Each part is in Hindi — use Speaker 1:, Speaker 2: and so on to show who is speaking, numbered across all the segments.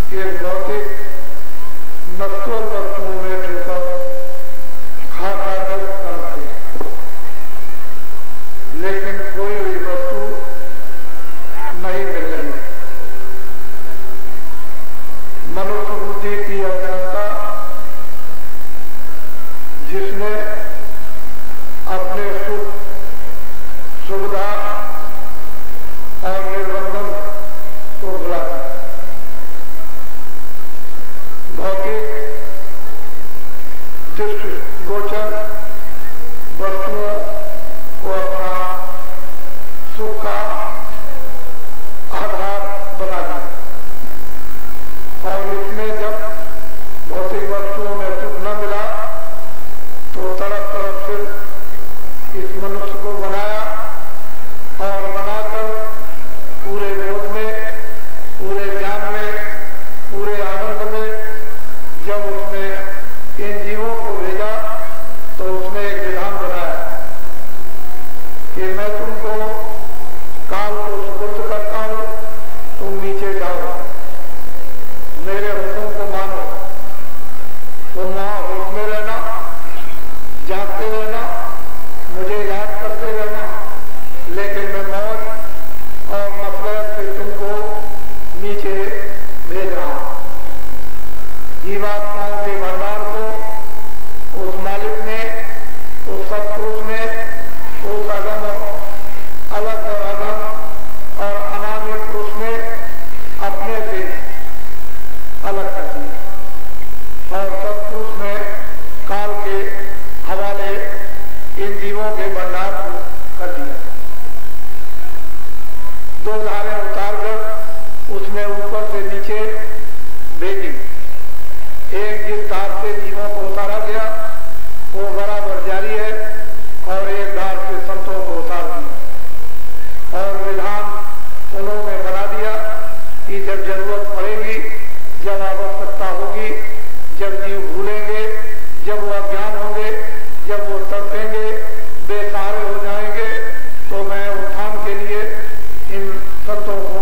Speaker 1: कि भौतिक नश्वर वस्तुओं में ठोकर खा कर करते, लेकिन कोई भी वस्तु नहीं मिल रही। मनुष्य बुद्धि की अज्ञानता जिसने अपने सुख, सुविधा और निर्बंधन को भुला दिया। भौतिक दृष्टि गोचर वस्तुओं को अपना सुख का आधार बना दिया, और इसमें जब भौतिक वस्तुओं में सुख न मिला तो तरफ तरफ से इस मनुष्य को बनाया, और बनाकर पूरे बोध में, पूरे ज्ञान में, पूरे आनंद में जब उसने इन जीवों को भेजा तो उसने एक विधान बनाया कि मैं तुमको काल को सुपुर्द करता हूं, तुम नीचे जाओ, मेरे हुक्म को मानो, तुम वहां होश में रहना, जागते रहना, मुझे याद करते रहना, लेकिन मैं मौत और मसलत से तुमको नीचे भेज रहा हूं। जीवात्माओं के भंडार को उस मालिक ने, उस सत्पुरुष ने, उस अगम अलग और अगम और अनामी पुरुष ने अपने से अलग कर दिया, और सत्पुरुष ने काल के हवाले इन जीवों के भंडार को कर दिया। दो धारें उतारकर उसने ऊपर से नीचे भेजी। एक जिस धार से जीवों को उतारा गया वो बराबर जारी है, और एक धार से संतों को उतार दिया, और विधान उन्होंने बना दिया कि जब जरूरत पड़ेगी, जब आवश्यकता होगी, जब जीव भूलेंगे, जब वो अज्ञान होंगे, जब वो तड़पेंगे, बेसहारे हो जाएंगे, तो मैं उत्थान के लिए इन संतों को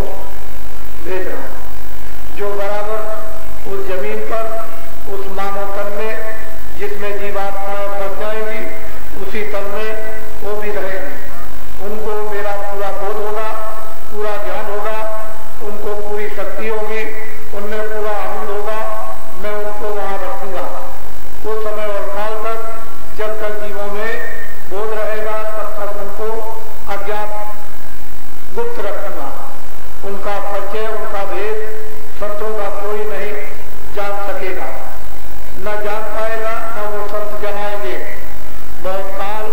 Speaker 1: भेज रहा हूं, जो बराबर उस जमीन पर, उस मानव तन में जिसमें जीवात्माएं फंस जाएंगी, उसी तन में वो भी रहेंगे। उनको मेरा पूरा बोध होगा, पूरा ज्ञान होगा, उनको पूरी शक्ति होगी, उनमें पूरा आनंद होगा, मैं उनको वहां रखूंगा। उस समय और काल तक, जब तक जीवों में बोध रहेगा, तब तक उनको अज्ञात गुप्त रखूंगा। उनका परिचय, उनका भेद संतों का कोई नहीं जान सकेगा, न जान पाएगा, न वो संत जनाएंगे। बहुत काल,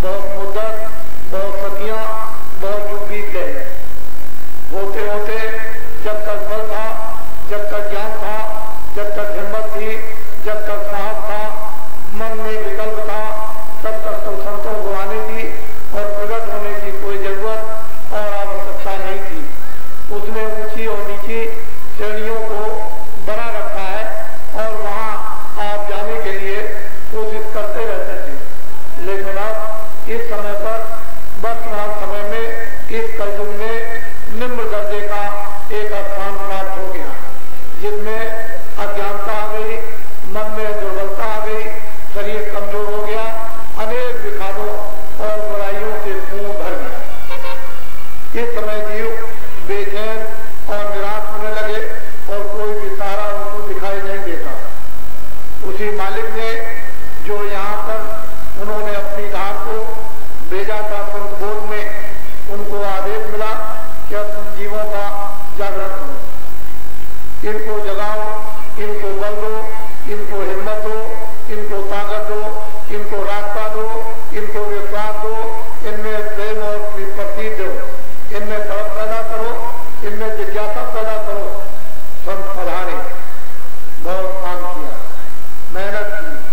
Speaker 1: बहुत मुद्दत, बहुत सदियां, बहुत युग बीत गए। होते होते जब तक बल था, जब तक ज्ञान था, जब तक हिम्मत थी, जब तक साहस था, मन में विकल्प था, तब तक तो संतों को आने की और प्रकट होने की कोई जरूरत और आवश्यकता नहीं थी। उसने ऊंची और नीची श्रेणियों को बना रखा है, और वहां आप जाने के लिए कोशिश करते रहते थे। लेकिन अब इस समय पर, वर्तमान समय में, इस कलयुग में निम्न दर्जे का एक स्थान प्राप्त हो गया, जिसमें अज्ञानता आ गई, मन में दुर्बलता आ गई, शरीर कमजोर हो गया, अनेक विखादों और बुराइयों से खून भर गया। इस समय जीव बेचैन और निराश होने लगे, और कोई भी सहारा उनको दिखाई नहीं देता। उसी मालिक ने, जो यहाँ पर उन्होंने अपनी धार को भेजा था संत बोध में, उनको आदेश मिला कि अब जीवों का जागरण करो, इनको जगाओ, इनको बल दो, इनको हिम्मत दो, इनको ताकत दो, इनको रास्ता दो, इनको विश्वास दो, इनमें प्रेम और प्रतीत दो, इनमें तड़प पैदा करो, इनमें जिज्ञासा पैदा करो। संत पधारे, बहुत काम किया, मेहनत की,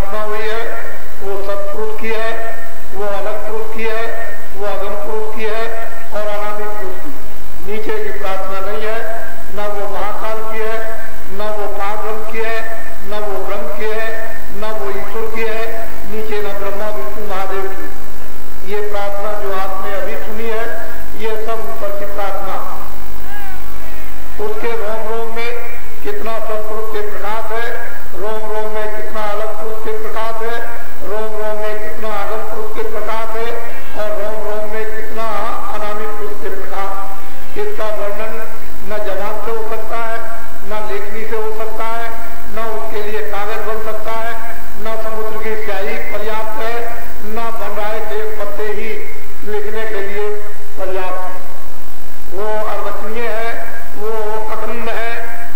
Speaker 1: जीवात्मा हुई है वो सत्पुरुष की है, वो अलग पुरुष की है, वो अगम पुरुष की है और अनादि पुरुष की। नीचे की प्रार्थना नहीं है, न वो महाकाल की है, न वो पारब्रह्म की है, न वो ब्रह्म की है, न वो ईश्वर की है, नीचे न ब्रह्मा विष्णु महादेव की। ये प्रार्थना जो आपने अभी सुनी है ये सब ऊपर की प्रार्थना। उसके रोम रोम में कितना सत्पुरुष के प्रकाश है, रोम रोम में कितना अलग पुरुष के प्रकाश है, रोम रोम में कितना अगम पुरुष के प्रकाश है और रोम रोम में कितना अनादि पुरुष के प्रकाश। इसका वर्णन न जबान से हो सकता है, न लेखनी से हो सकता है, न उसके लिए कागज बन सकता है, न समुद्र की स्याही पर्याप्त है, न बंगाए के पत्ते ही लिखने के लिए पर्याप्त है। वो अर्वचनीय है, वो अखंड है,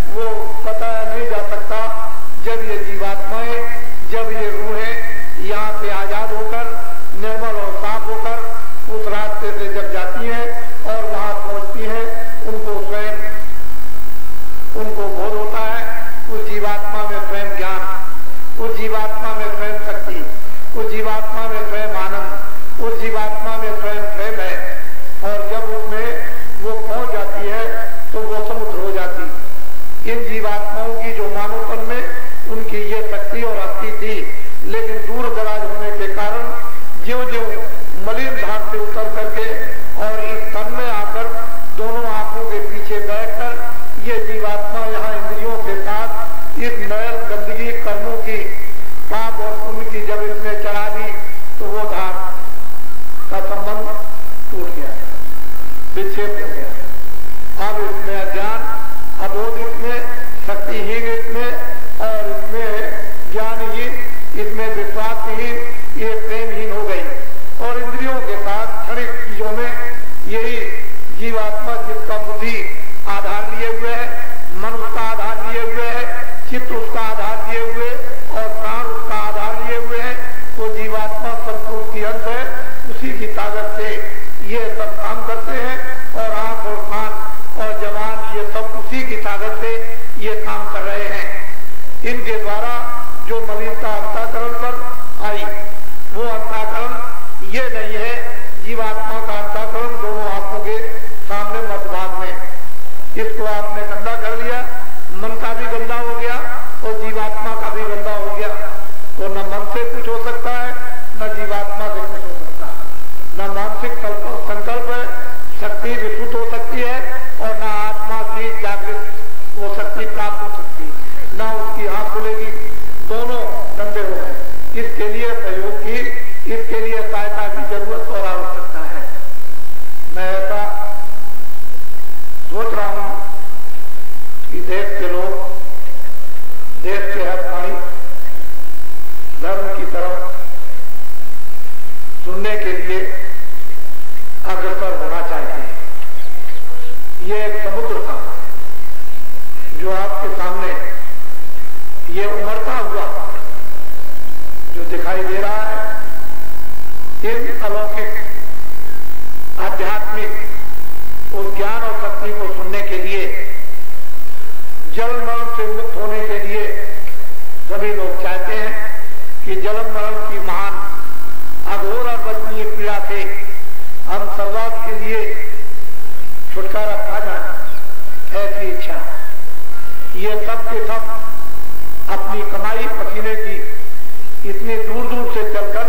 Speaker 1: वो पता नहीं जा सकता। जब ये जीवात्माएं, जब ये रूहें यहाँ से आजाद होकर निर्मल और साफ होकर उस रास्ते से जब जाती हैं और वहां पहुंचती हैं, उनको स्वयं उनको बोध होता है। उस जीवात्मा में स्वयं ज्ञान, उस जीवात्मा में स्वयं शक्ति, उस जीवात्मा में स्वयं आनंद, उस जीवात्मा में स्वयं प्रेम है। और जब उसमें वो पहुंच जाती है तो वो समुद्र हो जाती। इन जीवात्माओं की जो मानवपन में उनकी ये शक्ति और शक्ति थी, लेकिन दूर दराज होने के कारण ज्यों ज्यों मलिन धार से उतर करके और इस तन में आकर दोनों आंखों के पीछे बैठकर ये जीवात्मा यहाँ इंद्रियों के साथ इस मैल गंदगी कर्मों की पाप और पुण्य की जब इसने चढ़ा दी तो वो धार का संबंध टूट गया, विक्षेप हो गया। अब इसमें अज्ञान, अबोध इसमें, शक्तिहीन इसमें और इसमें ज्ञानहीन, इसमें विश्वासहीन, ये प्रेमहीन हो गई। और इंद्रियों के साथ क्षणिक चीजों में यही जीवात्मा जिसका बुद्धि आधार लिए हुए है, मन उसका आधार लिए हुए है, चित्त उसका आधार लिए हुए और प्राण उसका आधार लिए हुए है, वो जीवात्मा सत्पुरुष की अंश है। उसी की ताकत से ये सब काम करते हैं और आंख और कान और जबान ये सब उसी की ताकत से ये काम कर रहे हैं। इनके द्वारा जो मलिनता अंतःकरण पर आई, वो अंतःकरण ये नहीं है। जीवात्मा का अंतःकरण दोनों आंखों के सामने मध्य भाग में, इसको आपने गंदा कर लिया, मन का भी गंदा हो गया और जीवात्मा का भी गंदा हो गया। तो न मन से कुछ हो सकता है, न जीवात्मा से कुछ हो सकता है, न मानसिक संकल्प शक्ति विशुद्ध हो सकती है और न आत्मा की जागृत वो शक्ति प्राप्त हो सकती है, न उसकी आंख खुलेगी। दोनों गंदे हो गए। इसके लिए सहयोग की, इसके लिए सहायता की जरूरत और आवश्यकता है। मैं ऐसा सोच रहा हूं कि देश के लोग, देश के हर प्राणी धर्म की तरफ सुनने के लिए अग्रसर होना चाहते हैं। ये एक समुद्र था जो आपके सामने ये उमड़ता हुआ जो दिखाई दे रहा है, इन अलौकिक आध्यात्मिक उस ज्ञान और शक्ति को सुनने के लिए, जल मरण से मुक्त होने के लिए सभी लोग चाहते हैं कि जन्म मरण की महान अघोर और बचनीय पीड़ा से हम सर्वात के लिए छुटकारा पा जाए, ऐसी इच्छा। ये सब के सब अपनी कमाई पसीने की इतनी दूर दूर से चलकर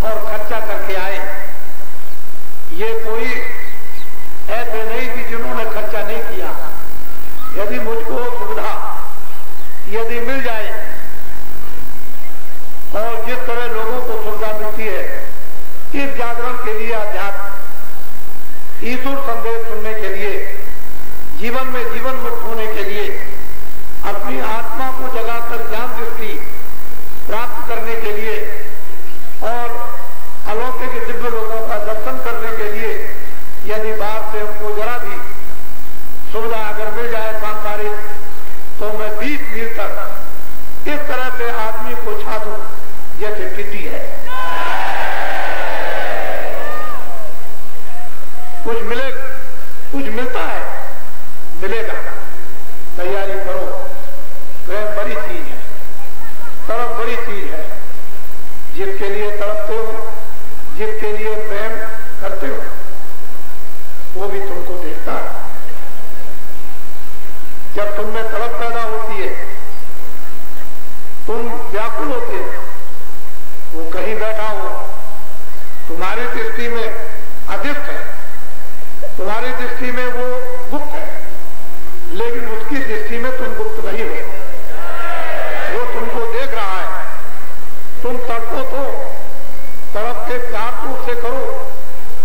Speaker 1: और खर्चा करके आए। ये कोई ऐसे नहीं कि जिन्होंने खर्चा नहीं किया। यदि मुझको सुविधा यदि मिल जाए और जिस तरह लोगों को सुविधा मिलती है, इस जागरण के लिए, अध्यात्म ईश्वर संदेश सुनने के लिए, जीवन में जीवन मुक्त होने के लिए, अपनी आत्मा को जगाकर ज्ञान दृष्टि प्राप्त करने के लिए और अलौकिक दिव्य लोगों का दर्शन करने के लिए, यदि बाहर से हमको जरा भी सुविधा अगर मिल जाए सांसारिक, तो मैं 20 मील तक इस तरह से आदमी को छा दूं जैसे टिड्डी है। कुछ मिलेगा, कुछ मिलता है, मिलेगा, तैयारी करो। प्रेम बड़ी चीज है, कर्म बड़ी चीज है, जिसके लिए तड़पते हो, जिसके लिए प्रेम करते हो, वो भी तुमको देखता है। जब तुम में तड़प पैदा होती है, तुम व्याकुल होते हो, वो कहीं बैठा हो, तुम्हारी दृष्टि में अदृष्ट है, तुम्हारी दृष्टि में वो गुप्त है, लेकिन उसकी दृष्टि में तुम गुप्त नहीं हो, वो तुमको देख रहा है। तुम तड़पो तो तड़प के प्यार तो उससे करो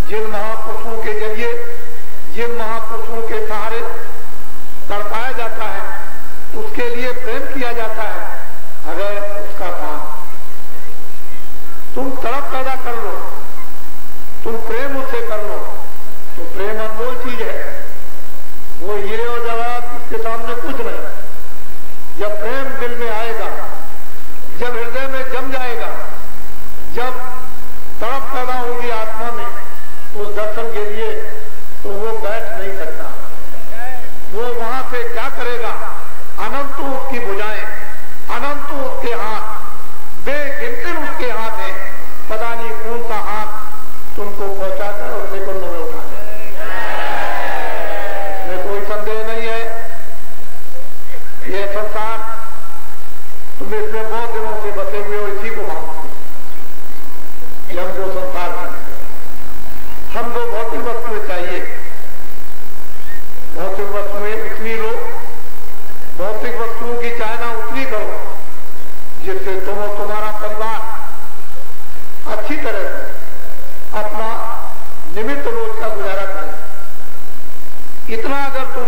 Speaker 1: जिन महापुरुषों के जरिए, जिन महापुरुषों के सहारे तड़पाया जाता है, उसके लिए प्रेम किया जाता है। अगर उसका काम तुम तड़प पैदा कर लो, तुम प्रेम उससे कर लो, तो प्रेम अनमोल चीज है, वो हीरे और जवाहरात उसके सामने कुछ नहीं। जब प्रेम दिल में आएगा, जब हृदय में जम जाएगा, जब तड़प पैदा होगी आत्मा में उस दर्शन के लिए, तो वो बैठ नहीं सकता। वो वहां से क्या करेगा? अनंत उसकी भुजाएं, अनंत उसके हाथ, बेगिनती उसके हाथ है, पता नहीं कौन सा हाथ तुमको पहुंचाकर और सेकंडों में उठा दे। इसमें कोई संदेह नहीं है। ये संसार तुम इसमें बहुत दिनों से बसे हुए हो, इसी को मांगते हो। हमको संसार चाहिए, हमको भौतिक वस्तुएं चाहिए। भौतिक वस्तुएं उतनी लो, भौतिक वस्तुओं की चाहना उतनी करो जिससे तुम और तुम्हारा परिवार अच्छी तरह से अपना निमित्त रोज का गुजारा करें। इतना अगर तुम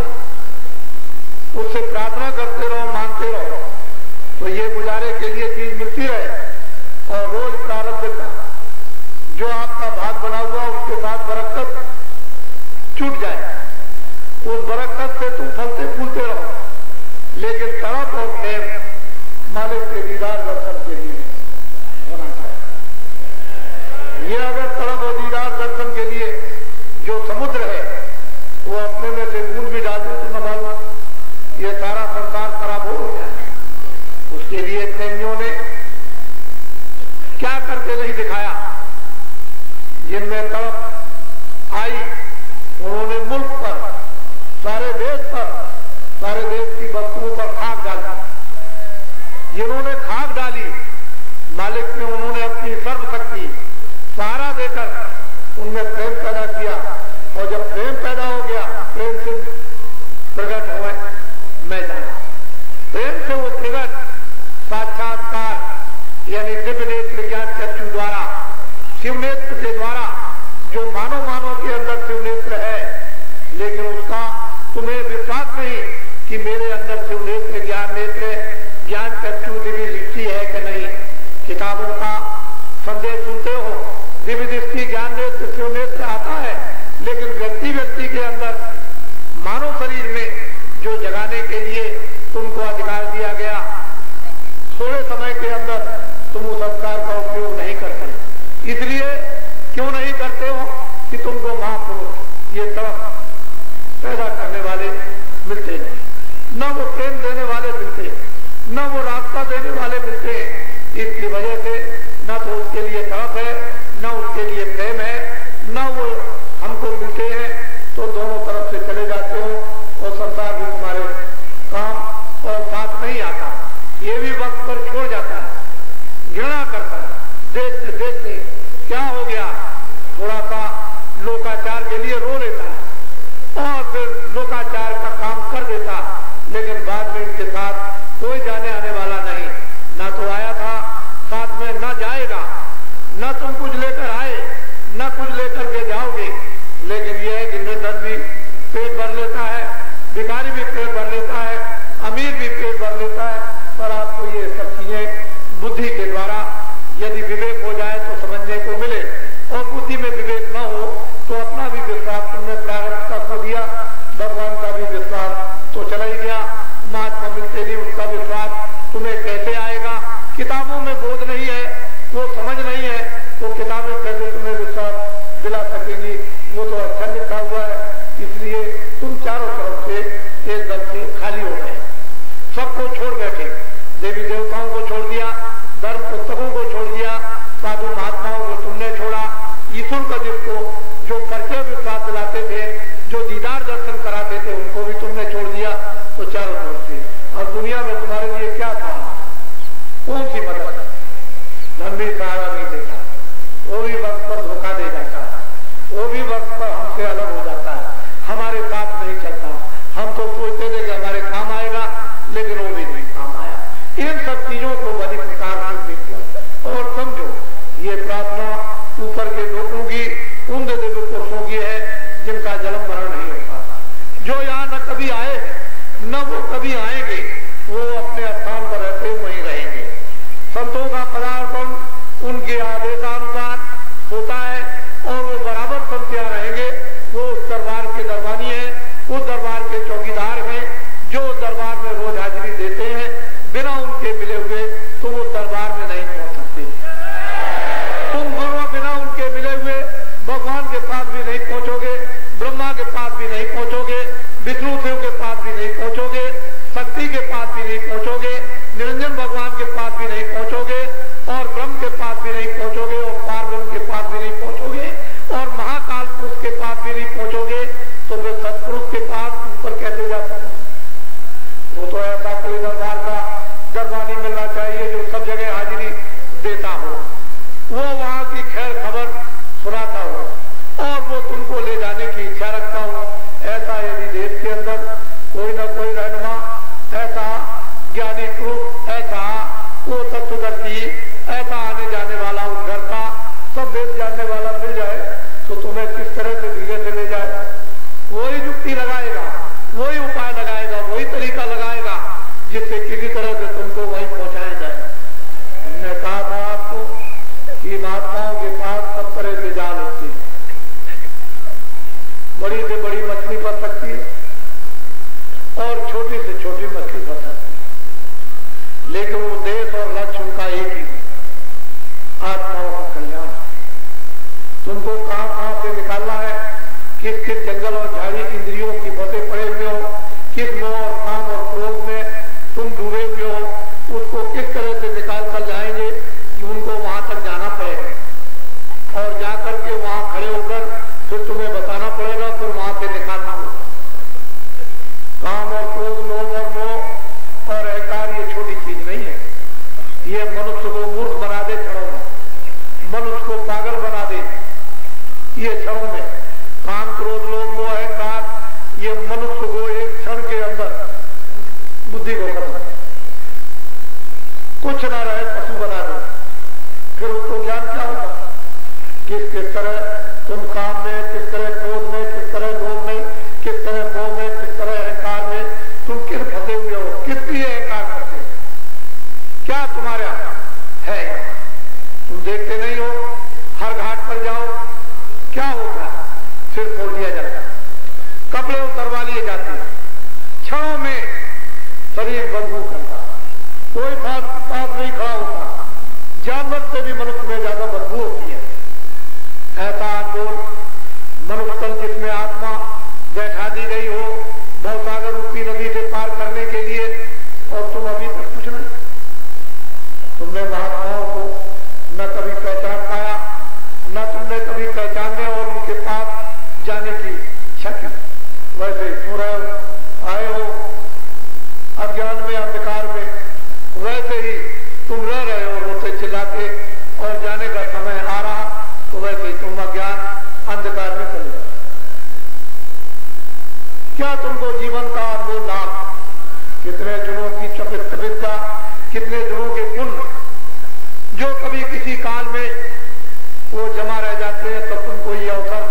Speaker 1: उससे प्रार्थना करते रहो, मानते रहो, तो ये गुजारे के लिए चीज मिलती रहे। और रोज प्रारब्ध का जो आपका भाग बना हुआ उसके साथ बरकत छूट जाए, उस बरकत से तुम फलते फूलते रहो। लेकिन तड़प और प्रेम मालिक के दीदार दर्शन के लिए होना चाहिए। ये अगर तड़प और दीदार दर्शन के लिए जो समुद्र है वो अपने में से बूंद भी डाल दे तो न मालूम ये सारा संसार खराब हो जाए। उसके लिए प्रेमियों ने क्या करके नहीं दिखाया। जिनमें तड़प आई उन्होंने मुल्क पर, सारे देश पर, सारे देश की वस्तुओं पर खाक डाली। जिन्होंने खाक डाली, मालिक ने उन्होंने अपनी सर्वशक्ति सहारा देकर उनमें प्रेम पैदा किया। और जब प्रेम पैदा हो गया, प्रेम से प्रकट हुए मैं जाना, प्रेम से वो प्रकट साक्षात्कार यानी दिव्य नेत्र ज्ञान चक्षु द्वारा, शिव नेत्र के द्वारा, जो मानव मानव के अंदर शिव नेत्र है, लेकिन उसका तुम्हें विश्वास नहीं कि मेरे अंदर शिव नेत्र ज्ञान नेत्र ज्ञान चक्षु दिव्य दृष्टि है कि नहीं। किताबों का संदेश सुनते हो, दिव्य दृष्टि ज्ञान नेत्र शिव नेत्र आता है, लेकिन व्यक्ति के अंदर मानव शरीर में जो जगाने के लिए तुमको अधिकार दिया गया, थोड़े समय के अंदर तुम उस अधिकार का उपयोग नहीं करते। इसलिए क्यों नहीं करते हो कि तुमको महापुरुष ये तरफ पैदा करने वाले मिलते नहीं, न वो प्रेम देने वाले मिलते, न वो रास्ता देने वाले मिलते हैं। इसकी वजह से न तो उसके लिए तड़प है, न उसके लिए प्रेम है, न वो हमको मिलते हैं, तो दोनों तरफ से चले जाते हो और संसार भी तुम्हारे काम और साथ नहीं आता। ये भी वक्त पर छोड़ जाता है, घृणा करता है। देखते देखते क्या हो गया, थोड़ा सा लोकाचार के लिए रो लेता है और फिर लोकाचार का काम कर देता, लेकिन बाद में इनके साथ कोई जाने आने वाला नहीं। ना तो आया था साथ में, न जाएगा, न तुम कुछ लेकर आए, न कुछ लेकर के जाओगे। लेकिन यह है कि निर्धन भी पेट भर लेता है, भिखारी भी पेट भर लेता है, अमीर भी पेट भर लेता है। पर आपको ये सब चीजें बुद्धि के द्वारा यदि विवेक हो जाए तो समझने को मिले, और बुद्धि में विवेक न हो तो अपना भी विश्वास तुमने प्रारंभ का खो दिया, भगवान का भी विश्वास तो चला ही गया, महात्मा मिलते नहीं उसका विश्वास तुम्हें कैसे आएगा। किताबों में बोध नहीं है, वो समझ नहीं है, तो किताबें कैसे तुम्हें विश्वास दिला सकेंगी। वो तो अच्छा लिखा हुआ है, इसलिए तुम चारों तरफ से एकदम से खाली हो गए, सबको छोड़ बैठे, देवी देवताओं को छोड़ दिया, धर्म पुस्तकों को छोड़ दिया, चीजों को बड़ी प्रकार से देखो और समझो ये प्रार्थना ऊपर के लोगों की, उन दिव्य पुरुषों की है जिनका जन्म मरण नहीं होता, जो यहाँ न कभी आए न वो कभी आएंगे, वो अपने स्थान पर रहते वहीं रहेंगे। संतों का पदार्पण उनके आदेशानुसार होता है और वो बराबर संत यहाँ रहेंगे। वो उस दरबार के दरबानी है, उस दरबार के चौकीदार हैं, जो दरबार में रोज हाजिरी देते हैं। बिना उनके मिले हुए तुम उस दरबार में नहीं पहुंच सकते। तुम बिना उनके मिले हुए भगवान के पास भी नहीं पहुंचोगे, ब्रह्मा के पास भी नहीं पहुंचोगे, विष्णु देव के पास भी नहीं पहुंचोगे, शक्ति के पास भी नहीं पहुंचोगे, निरंजन भगवान के पास भी नहीं पहुंचोगे, और ब्रह्म के पास भी नहीं पहुंचोगे, और पार्वती के पास भी नहीं पहुंचोगे, और महाकाल पुरुष के पास भी नहीं पहुंचोगे। तो वे सत्पुरुष के पास ऊपर कैसे जा सकते? वो तो ऐसा कोई दरबार का दरबानी मिलना चाहिए जो सब जगह हाजिरी देता हो, वो वहां की खैर खबर सुनाता हो और वो तुमको ले जाने की इच्छा रखता हो। ऐसा यदि देश के अंदर कोई न कोई रहनुमा, ऐसा ज्ञानी पुरुष, ऐसा वो तत्वदर्शी, ऐसा आने जाने वाला उस घर का सब वेद जानने वाला मिल जाए तो तुम्हें किस तरह से धीरे से ले जाए? वही युक्ति लगाएगा, वही उपाय लगाएगा, वही तरीका लगाएगा जिससे किसी तरह से तुमको वहीं पहुंचाया जाए। हमने कहा था आपको कि महात्माओं के पास सब तरह से जाल होती है, बड़ी से बड़ी मछली फंस सकती है और छोटी से छोटी मछली फंस सकती है, लेकिन वो देश और लक्ष्य उनका एक ही, आत्माओं का कल्याण। तुमको कहां कहां से निकालना है, किस किस जंगल और झाड़ी इंद्रियों की बसे पड़े हुए हो, किस मोह और काम और क्रोध में तुम डूबे हुए हो, उसको किस तरह से निकाल कर जाएंगे कि उनको वहां तक जाना पड़ेगा और जाकर के वहां खड़े होकर फिर तुम्हें बताना पड़ेगा, फिर वहां से निकालना होगा। काम और क्रोध, लोभ और मोह और अहंकार ये छोटी चीज नहीं है। ये मनुष्य को मूर्ख बना दे क्षणों में, मनुष्य को पागल बना दे ये क्षणों में। काम, क्रोध, लोभ, मोह, अहंकार ये मनुष्य को एक क्षण के अंदर बुद्धि को खत्म कुछ ना रहे पशु बना दो, फिर उसको ज्ञान क्या होगा? किस तरह तुम काम में, किस तरह क्रोध में, किस तरह लोभ में, किस तरह मोह में, किस तरह अहंकार में तुम किस फंसे हुए हो, किस लिए अहंकार करते हो? क्या तुम्हारे है? तुम देखते नहीं हो? हर घाट पर जाओ, क्या होता है? सिर फोड़ दिया जाता है, कपड़े उतरवा लिए जाते हैं, क्षणों में शरीर बदबू करता, कोई बात नहीं खड़ा होता, जानवर से भी मनुष्य में ज्यादा बदबू होती है। ऐसा अनमोल मनुष्य तन जिसमें आत्मा बैठा दी गई हो भवसागर रूपी नदी से पार करने के लिए, और तुम अभी तक कुछ नहीं। तुमने महात्माओं को न कभी पहचान पाया, न तुमने कभी पहचानने और उनके पास जाने की शक्ति। वैसे सो रहे हो, आए हो अज्ञान में, अंधकार में, वैसे ही तुम रह रहे हो रोते चिल्लाते, और जाने का समय आ रहा तो वैसे ही तुम अज्ञान अंधकार में चले जाओ। क्या तुमको जीवन का अनमोल लाभ, कितने जनों की तपस्या, कितने जनों के पुण्य जो कभी किसी काल में वो जमा रह जाते हैं, तब तुमको ये अवसर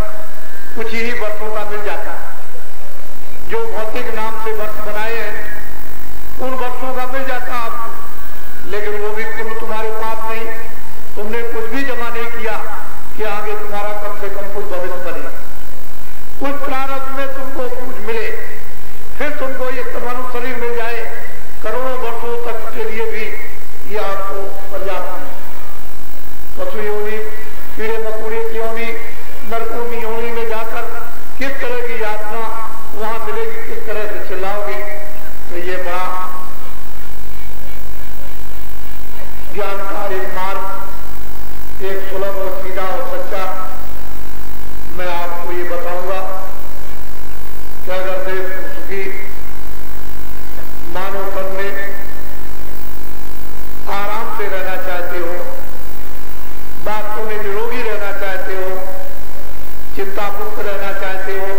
Speaker 1: कुछ ही वर्षों का मिल जाता है। जो भौतिक नाम से वर्ष बनाए हैं उन वर्षों का मिल जाता आपको, लेकिन वो भी पुण्य तुम्हारे पास नहीं। तुमने कुछ भी जमा नहीं किया कि आगे तुम्हारा कम से कम कुछ भविष्य बने, कुछ प्रारब्ध में तुमको कुछ मिले, फिर तुमको ये मनुष्य शरीर मिल जाए, करोड़ों वर्षों तक के लिए भी ये आपको पर्याप्त है। पशु योनि, कीड़े मकोड़े की योनि, नरकों की योनि में जाकर किस तरह की यातना वहां मिलेगी, किस तरह से चिल्लाओगी? तो ये बड़ा ज्ञान का एक मार्ग, एक सुलभ और सीधा और सच्चा मैं आपको ये बताऊंगा कि अगर देश को सुखी मानव तन में आराम से रहना चाहते हो, वास्तव में निरोगी रहना चाहते हो, चिंता मुक्त रहना चाहते हो,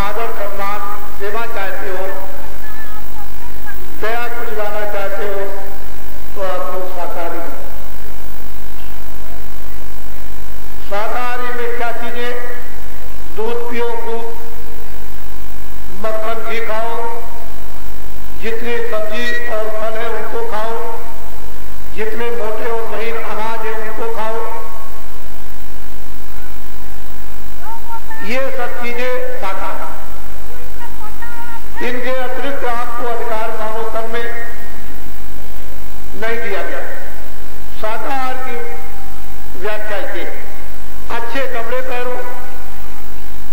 Speaker 1: आदर सम्मान सेवा चाहते हो, दया कुछ लाना चाहते हो, जितने मोटे और महीन अनाज है उनको खाओ। ये सब चीजें शाकाहार। इनके अतिरिक्त आपको अधिकार मानव कर्म में नहीं दिया गया। शाकाहार की व्याख्या ये, अच्छे कपड़े पहनो,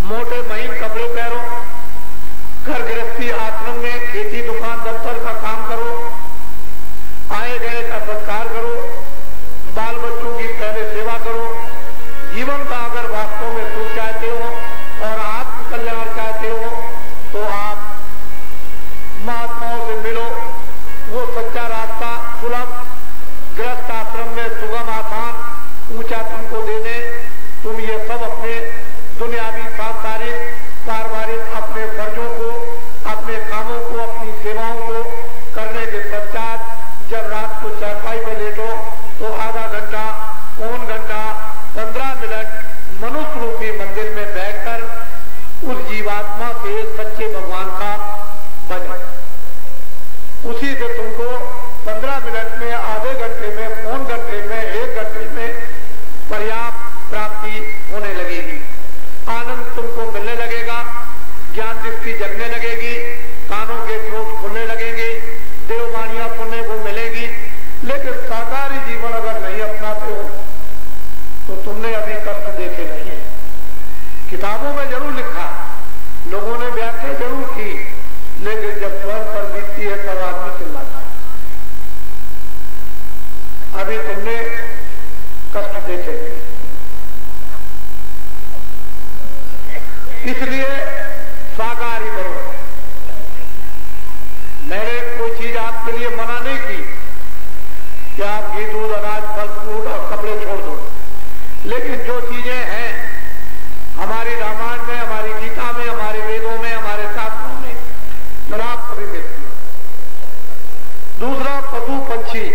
Speaker 1: मोटे महीन कपड़े पहनो, घर गृहस्थी आश्रम में खेती दुकान दफ्तर का काम करो, आए गए का सत्कार करो, बाल बच्चों की पहले सेवा करो। जीवन का अगर वास्तव में सुख चाहते हो और आत्म कल्याण चाहते हो तो आप महात्माओं से मिलो। वो सच्चा रास्ता सुलभ गृहस्थ आश्रम में सुगम आसान ऊंचा तुमको दे दे। तुम ये सब अपने दुनियावी सांसारिक पारिवारिक अपने फर्जों को, अपने कामों को, अपनी सेवाओं को करने के पश्चात जब रात को चारपाई में लेटो तो आधा घंटा, पौन घंटा, 15 मिनट मनुष्य रूपी मंदिर में बैठकर उस जीवात्मा से सच्चे भगवान का भजन, उसी से तुमको 15 मिनट में, आधे घंटे में, पौन घंटे में, 1 घंटे में पर्याप्त प्राप्ति होने लगेगी। आनंद तुमको मिलने लगेगा, ज्ञान दृष्टि जगने लगेगी, कानों के स्रोत खुलने लगेंगे, देववाणियां सुनने को मिलेगी। लेकिन शाकाहारी जीवन अगर नहीं अपनाते हो तो तुमने अभी कष्ट देखे नहीं है। किताबों में जरूर लिखा, लोगों ने व्याख्या जरूर की, लेकिन जब स्वयं पर बीतती है तब आदमी चिल्लाता है। अभी तुमने कष्ट देखे नहीं, इसलिए शाकाहारी बनो। मैंने कोई चीज आपके लिए मना नहीं की कि आप घी दूध अनाज फल फ्रूट और कपड़े छोड़ दो, लेकिन जो चीजें हैं हमारी रामायण में, हमारी गीता में, हमारे वेदों में, हमारे शास्त्रों में पर्याप्त भी मिलती है। दूसरा, पशु पंछी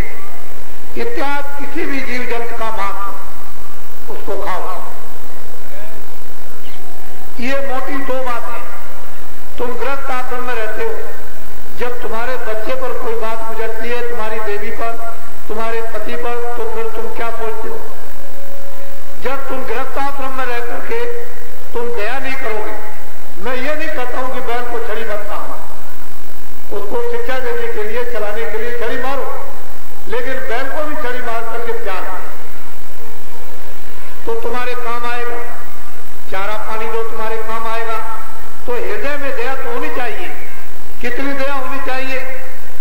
Speaker 1: इत्यादि किसी भी जीव जंतु का मांस उसको खाओ। ये मोटी 2 बातें। तुम गृहस्थ आश्रम में रहते हो, जब तुम्हारे बच्चे पर कोई बात गुजरती है, तुम्हारी देवी पर, तुम्हारे पति पर, तो फिर तुम क्या सोचते हो? जब तुम गृहस्थ आश्रम में रह करके तुम दया नहीं करोगे, मैं ये नहीं कहता हूं कि बैल को छड़ी मत मारो, उसको शिक्षा देने के लिए, चलाने के लिए छड़ी मारो, लेकिन बैल को भी छड़ी मार करके प्यार तो तुम्हारे काम आएगा। चारा पानी दो, तुम्हारे काम आएगा। तो हृदय में दया तो होनी चाहिए। कितनी दया होनी चाहिए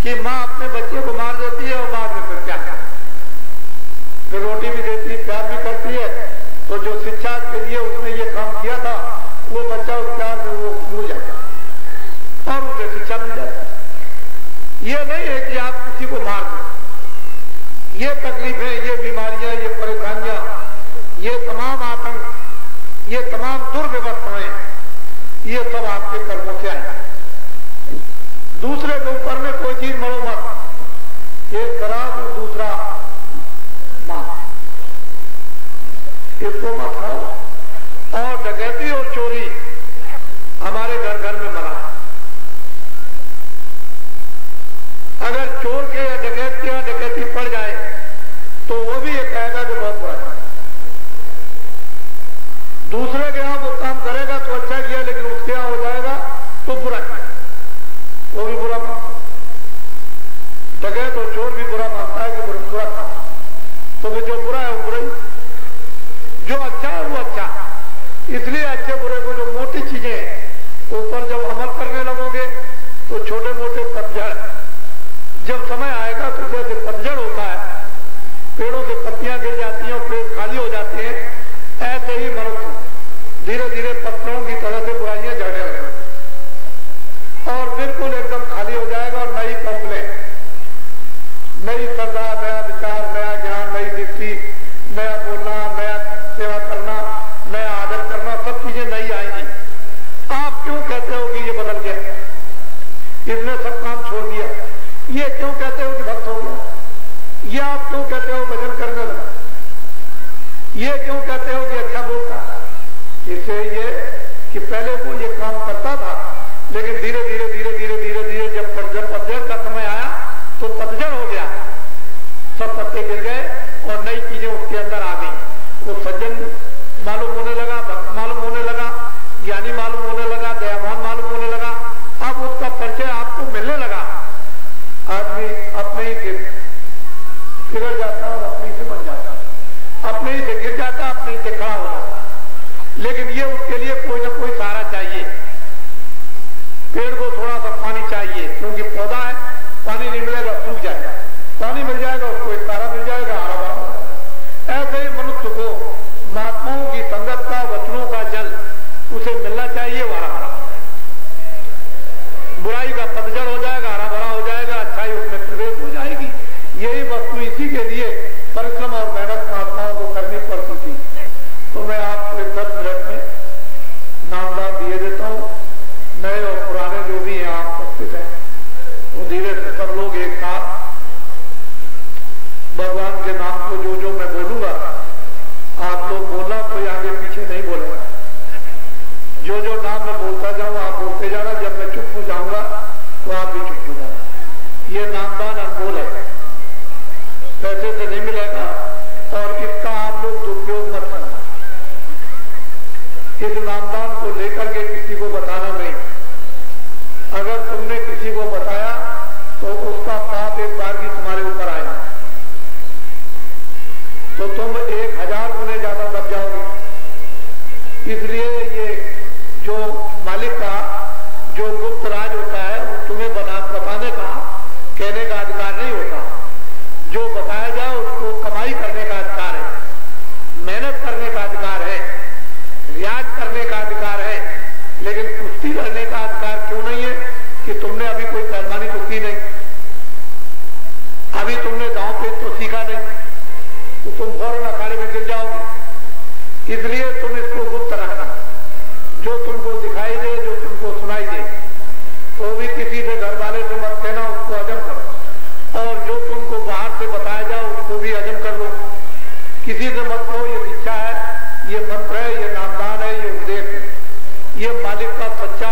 Speaker 1: कि माँ अपने बच्चे को मार देती है और बाद में फिर प्यार फिर रोटी भी देती है, प्यार भी करती है। तो जो शिक्षा के लिए उसने ये काम किया था, वो बच्चा उस प्यार में वो भूल जाता और उसे शिक्षा मिल जाती। ये नहीं है कि आप किसी को मार दो। ये तकलीफें, ये बीमारियां, ये परेशानियां, ये तमाम आतंक, ये तमाम दुर्व्यवस्थाएं, ये सब आपके कर्मों से आए। दूसरे के ऊपर में कोई चीज मरो मत। एक शराब और दूसरा मां, इसको मत खाओ। और डकैती और चोरी हमारे घर घर में मना। अगर चोर के या डकैत के या डकैती पड़ जाए तो वो भी ये कहेगा कि बहुत बुरा है। दूसरे के यहां वो काम करेगा तो अच्छा किया, लेकिन उसके यहां हो जाएगा तो बुरा किया, वो भी बुरा मानता। डकैत और चोर भी बुरा मानता है कि बुरा था। तो फिर जो बुरा है वो बुरा ही, जो अच्छा है वो अच्छा। इसलिए अच्छे बुरे को, जो मोटी चीजें हैं ऊपर जब अमल करने लगोगे तो छोटे मोटे पतझड़, जब समय आएगा तो जैसे पतझड़ होता है, पेड़ों से पत्तियां गिर जाती हैं और पेड़ खाली हो जाते हैं, ऐसे ही मनुष्य धीरे धीरे पत्थरों की तरह से बुराइयां झड़ने लगेंगी और बिल्कुल एकदम खाली हो जाएगा। और नई कंप्लेन, नई श्रद्धा, नया विचार, नया ज्ञान, नई दृष्टि, नया बोलना, नया सेवा करना, नया आदर करना, सब चीजें नई आएंगी। आप क्यों कहते हो कि ये बदल गया, इसने सब काम छोड़ दिया? ये क्यों कहते हो कि भक्त हो गया? ये आप क्यों कहते हो भजन करने लगा? ये क्यों कहते हो कि अच्छा बोलता? इससे ये कि पहले वो ये काम करता था, लेकिन धीरे धीरे धीरे धीरे धीरे धीरे जब पतझड़ का समय आया तो पतझड़ हो गया, सब पत्ते बच्चे गिर गए और नई चीजें उसके अंदर आ गई। वो सज्जन मालूम होने लगा, भक्त मालूम होने लगा, ज्ञानी मालूम होने लगा, दयावान मालूम होने लगा। अब उसका परिचय आपको मिलने लगा। आदमी अपने ही गिर जाता और अपने ही से बन जाता, अपने ही से गिर जाता, अपने ही से खड़ा हो जाता। लेकिन ये उसके लिए कोई ना कोई सहारा चाहिए। पेड़ को थोड़ा सा पानी चाहिए, क्योंकि पौधा है, पानी नहीं मिलेगा सूख जाएगा। पानी मिल जाएगा उसको, एक तारा मिल जाएगा, हरा भरा। ऐसे ही मनुष्य को महात्माओं की संगत का, वचनों का जल उसे मिलना चाहिए, वो हरा भरा। बुराई का पतझड़ हो जाएगा, हरा भरा हो जाएगा, अच्छाई उसमें प्रवेश हो जाएगी। यही वस्तु इसी के लिए परिश्रम और मेहनत महात्माओं को करनी पड़ती थी। तो मैं आपको 10 मिनट में नामदान दिए देता हूँ। नए और पुराने जो भी यहाँ उपस्थित हैं वो धीरे से सब लोग एक साथ भगवान के नाम को जो मैं बोलूंगा आप लोग बोलना, कोई आगे पीछे नहीं बोलेगा। जो नाम मैं बोलता जाऊं आप बोलते जाना, जब मैं चुप हो जाऊंगा तो आप भी चुप हो जाना। ये नामदान अनमोल है, पैसे से नहीं मिलेगा और इसका आप लोग दुरुपयोग मत करना। इस नामदान को लेकर के किसी को बताना नहीं। अगर तुमने किसी को बताया तो उसका पाप एक बार भी तुम्हारे ऊपर आएगा, तो तुम 1000 गुने ज्यादा दब जाओगे। इसलिए ये जो मालिक का जो गुप्त राज होता है वो तुम्हें बताने का, कहने का अधिकार नहीं होता। जो बताया जाए उसको कमाई करने का अधिकार है, मेहनत करने का अधिकार है, रियाज करने का अधिकार है। लेकिन कुश्ती लड़ने का अधिकार क्यों नहीं है कि तुमने अभी कोई पैलवानी तो की नहीं, अभी तुमने दांव पेच तो सीखा नहीं, तो तुम फौरन अखाड़े में गिर जाओगे। इसलिए तुम इसको गुप्त रखना। जो तुमको दिखाई दे, जो तुमको सुनाई दे, तो भी किसी से घर वाले से मत कहना, उसको हजम करो। और जो तुमको बाहर से बताया जाए उसको भी हजम कर लो। किसी से मत कहो ये शिक्षा है, ये मंत्र है, ये नामदान है, ये उपदेश है। ये मालिक का सच्चा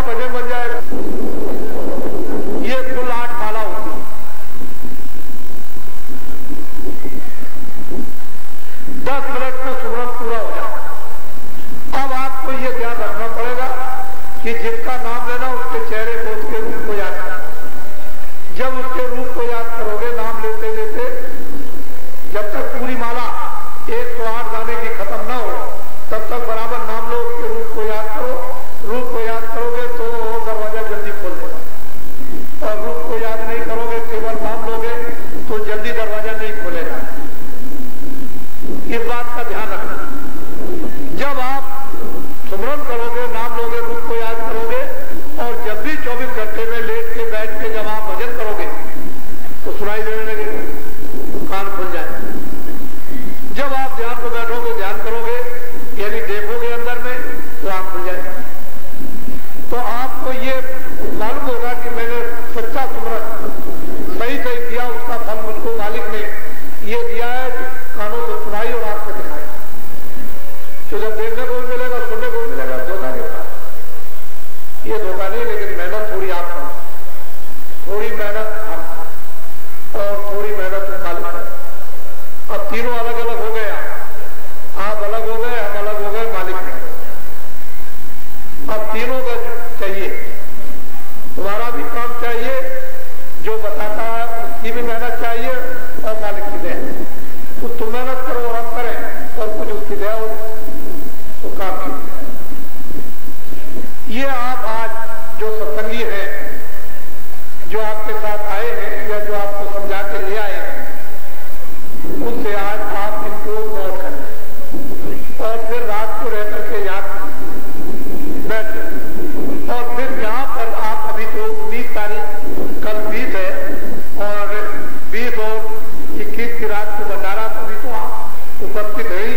Speaker 1: भजन बन जाएगा। ये कुल 8 माला होती है। 10 मिनट में सुमरन पूरा हो जाए। अब आपको ये ध्यान रखना पड़ेगा कि जिसका नाम लेना उसके चेहरे को, उसके रूप को याद करना। जब उसके रूप को याद करोगे नाम लेते लेते, जब तक पूरी माला 108 गाने की खत्म ना हो तब तक बराबर नाम लो, उसके रूप को याद करो। रूप को याद करोगे तो दरवाजा जल्दी खोल देगा, और रूप को याद नहीं करोगे, केवल नाम लोगे तो जल्दी दरवाजा नहीं खोलेगा। इस बात का ध्यान रखना। जब आप सुमरन करोगे, नाम लोगे, रूप को याद करोगे, और जब भी 24 घंटे में लेट के बैठ के जब आप भजन करोगे तो सुनाई देने लगेगा, कान खुल जाए। जब आप ध्यान को बैठोगे, ध्यान करोगे, यानी देखोगे अंदर में, तो आंख खुल जाएगी। तो आपको ये मालूम होगा कि मैंने सच्चा सुमरन सही सही किया, उसका फल मुझको मालिक ने ये दिया है कि कानों से सुनाई और आंख से दिखाई। तो जब देखने को भी मिलेगा, सुनने को भी मिलेगा, धोखा नहीं होगा। ये धोखा नहीं, लेकिन मेहनत थोड़ी आप करो, थोड़ी मेहनत हम और थोड़ी मेहनत मालिक करें। अब तीनों अलग अलग हो गए, आप अलग हो गए, हम अलग हो गए, मालिक नहीं। अब तीनों का चाहिए, तुम्हारा भी काम चाहिए, जो बताता है उसकी भी मेहनत चाहिए, और मालिक की दया। कुछ तुम मेहनत करो और हम करें, और कुछ उसकी दया हो तो काम कीजिए। ये आप आज जो सत्संगी हैं, जो आपके साथ आए हैं या जो आपको समझा के ले आए हैं, उससे आज आप इनको नोट करें और फिर रात को रह करके याद बैठ जाए। और फिर यहाँ पर आप अभी तो 19 तारीख कल 20 है, और 20 और 21 की रात को भंडारा, तभी तो आप उपस्थित है।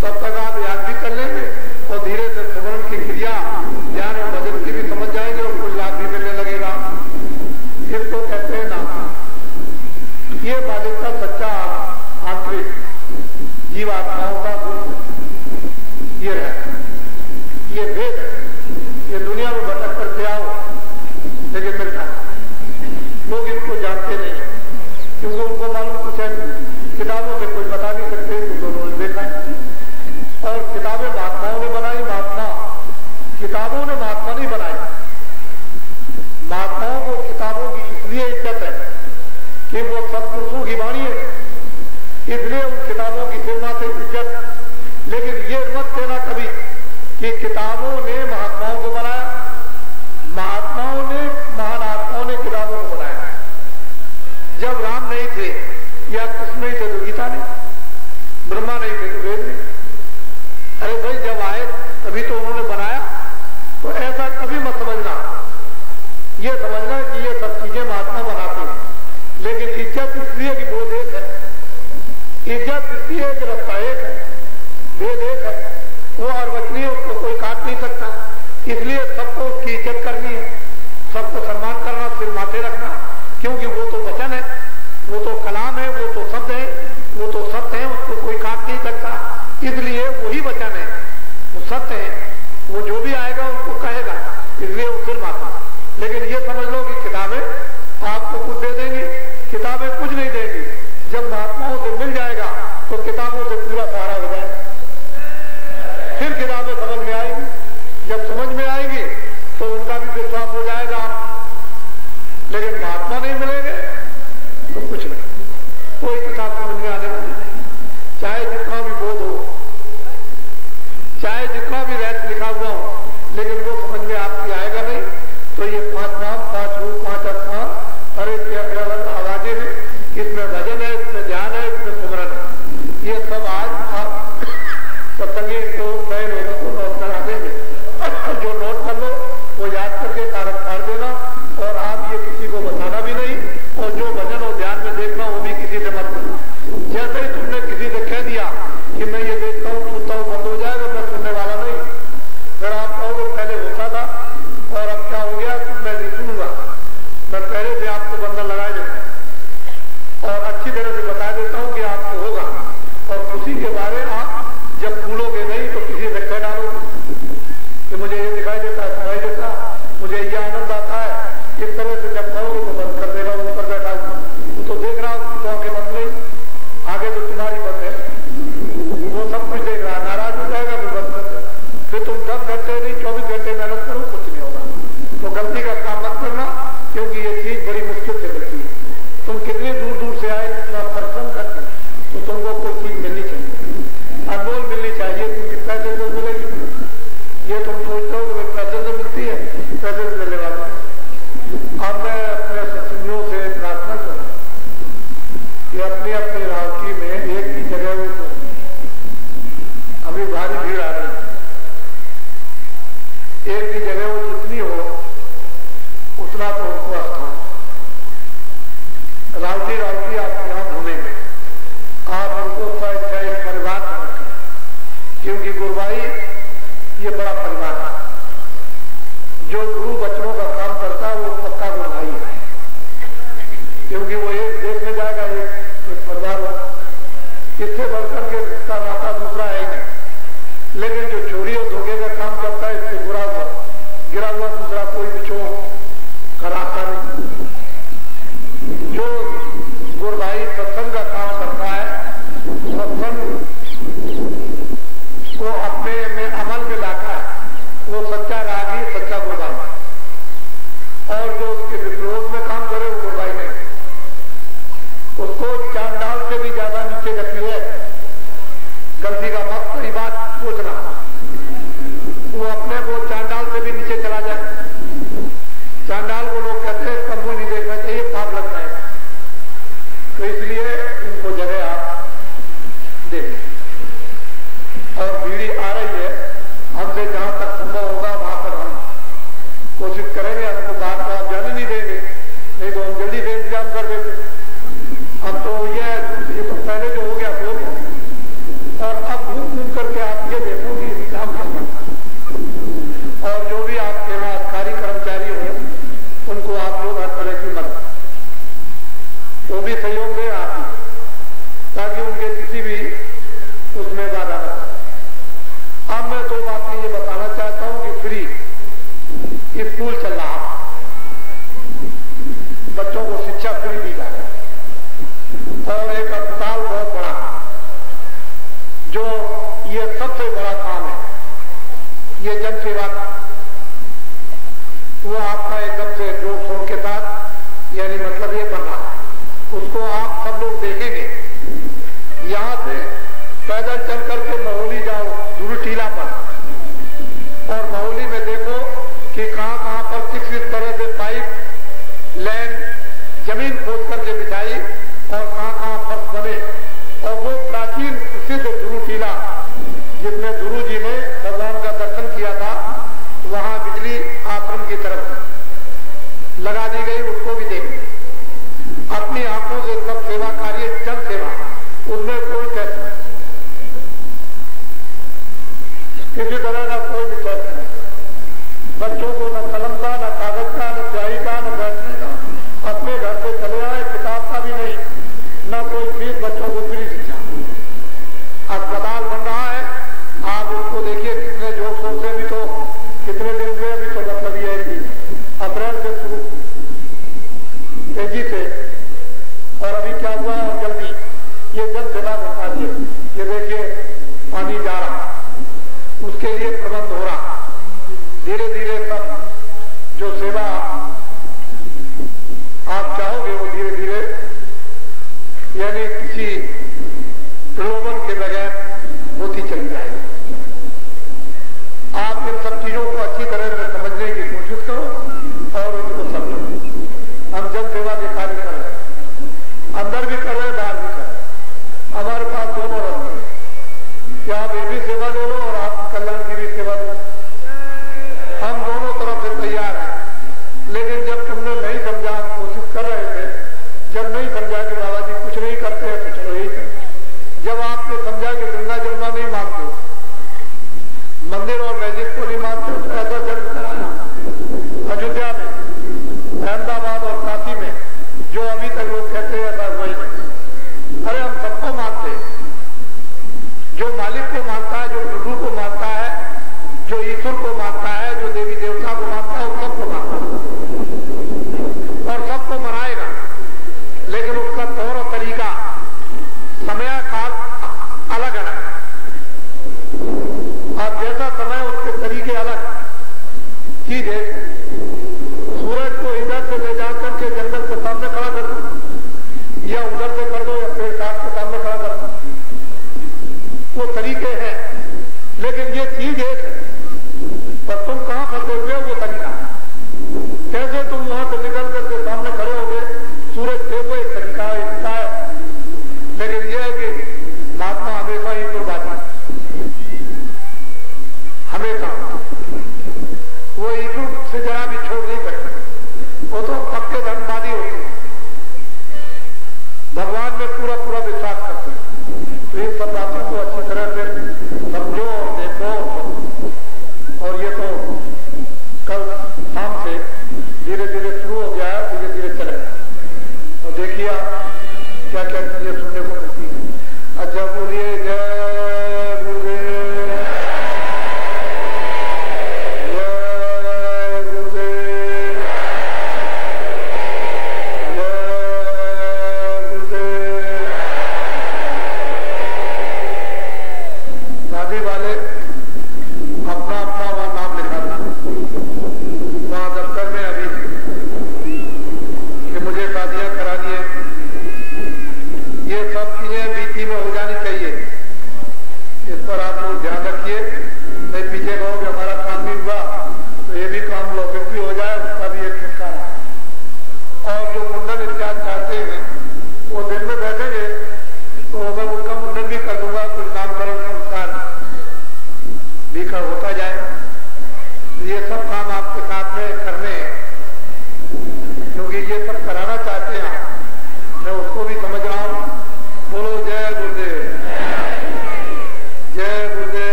Speaker 1: तब तक आप याद भी कर लेंगे और धीरे से सुमरन की क्रिया, ध्यान और भजन की भी समझ जाएंगे और कुछ लाभ भी मिलने लगेगा। इसको कहते हैं नाम। ये मालिक का सच्चा आंतरिक जीवात्माओं का गुण ये है, ये वेद है। ये दुनिया में भटक करके आओ लेकिन मिलता है। लोग इसको जानते नहीं है, क्योंकि उनको मालूम कुछ है, किताबों से कोई बता नहीं सकते, तो दोनों ने देखा है। और किताबें महात्माओं ने बनाई, किताबों ने महात्मा नहीं बनाई। महात्माओं को किताबों की इसलिए इज्जत है कि वो सत्पुरुषों की वाणी है, इसलिए उन किताबों की तुलना से इज्जत। लेकिन ये मत कहना कभी कि किताबों ने महात्माओं को बनाया। महात्माओं ने, महान आत्माओं ने किताबों को बनाया। जब राम नहीं थे या कृष्ण नहीं थे तो गीता नहीं, ब्रह्मा नहीं थे तो वेद नहीं। अरे भाई, जब आए तभी तो उन्होंने बनाया। तो ऐसा कभी मत समझना, ये समझना कि ये सब चीजें महात्मा बनाते हैं। लेकिन इज्जत इसलिए कि वो एक है, इज्जत इसलिए कि रास्ता एक है, वेद एक है, वो अर्वचनीय, उसको कोई काट नहीं सकता। इसलिए सबको उसकी इज्जत करनी है, सबको सम्मान करना, सिर माथे रखना, क्योंकि वो तो वचन है, वो तो कलाम है, वो तो शब्द है, वो तो सत्य है, उसको कोई काट नहीं सकता। इसलिए वही वचन है, वो सत्य है, वो जो भी आएगा उनको कहेगा, इसलिए वो सिर माथा। लेकिन ये समझ लो कि किताबें आपको कुछ दे देंगी, किताबें कुछ नहीं देंगी। जब महात्माओं से मिल जाएगा तो किताबों से पूरा सहारा हो जाएगा, फिर किताबें समझ में आएगी। जब समझ में आएगी तो उनका भी विश्वास हो जाएगा, स्कूल चल रहा, बच्चों को शिक्षा फ्री दी जा रही, और एक अस्पताल बहुत बड़ा, जो ये सबसे बड़ा काम है ये जन सेवा का, वो आपका एकदम से जोर शोर के साथ, यानी मतलब ये बन रहा है, उसको आप सब लोग देखेंगे। यहां से पैदल चल करके महोली जाओ, दुरुटीला पर, और महोली में देखो कि कहां कहां पर किस तरह से पाइप लैंड जमीन खोद करके बिछाई और कहां कहां फर्श बने, और वो प्राचीन प्रसिद्ध दुरुटीला जिसमें गुरु जी ने भगवान का दर्शन किया था, वहां बिजली आश्रम की तरफ लगा दी गई, उसको भी देखिए। अपनी आंखों से सब सेवा कार्य, जन सेवा, उसमें कोई टेस्ट नहीं, किसी तरह का कोई भी टेस्ट नहीं। बच्चों को न कलम का, न कागज का, न स्याही का, न बैठने का, अपने घर से चले आए, किताब का भी नहीं, न कोई फीस, बच्चों को फ्री शिक्षा। अस्पताल बन रहा है, आप उसको देखिए कितने जोर शोर से, भी तो कितने दिन हुए, अभी तो मतलब ये है कि अप्रैल से शुरू तेजी से, और अभी क्या हुआ, और जल्दी ये जन सेवा बता दिए। ये देखिए पानी जा रहा, उसके लिए प्रबंध हो रहा, धीरे धीरे सब जो सेवा आप चाहोगे वो धीरे धीरे, यानी किसी प्रलोभन के बगैर होती चली जाएगी। आप इन सब चीजों को अच्छी तरह से समझने की कोशिश करो और उनको समझो। हम जन सेवा के कार्य कर रहे हैं, अंदर भी कर रहे हैं, बाहर भी कर रहे हैं। हमारे पास दोनों रास्ते हैं कि आप ये भी सेवा ले लो और आप कल्याण की भी सेवा ले लो। हम दोनों तरफ से तैयार हैं, लेकिन जब तुमने नहीं समझा, हम कोशिश कर रहे थे, जब नहीं समझा कि बाबा जी कुछ नहीं करते हैं तो चलो यही करते। जब आपने समझा कि गंगा जमुना नहीं मानते, मंदिर और मस्जिद को नहीं मानते, तो ऐसा जन्म कराया अयोध्या में, अहमदाबाद और काशी में, जो अभी तक लोग कहते हैं ऐसा वही नहीं। अरे हम सबको मानते हैं, जो मालिक को मानता है, जो प्रभु को मानता है, जो ईश्वर को मानता है, जो देवी देवता को मानता है, वो सबको मानता है और सबको मनाएगा, लेकिन उसका तौर और तरीका, समय काल अलग अलग। आप जैसा समय उसके तरीके अलग। चीज है, सूरज को इधर से ले जाकर के जंगल के सामने खड़ा कर दो, या उधर से कर दो, या पेड़ काट के सामने खड़ा कर दो, वो तरीके हैं। लेकिन ये चीज है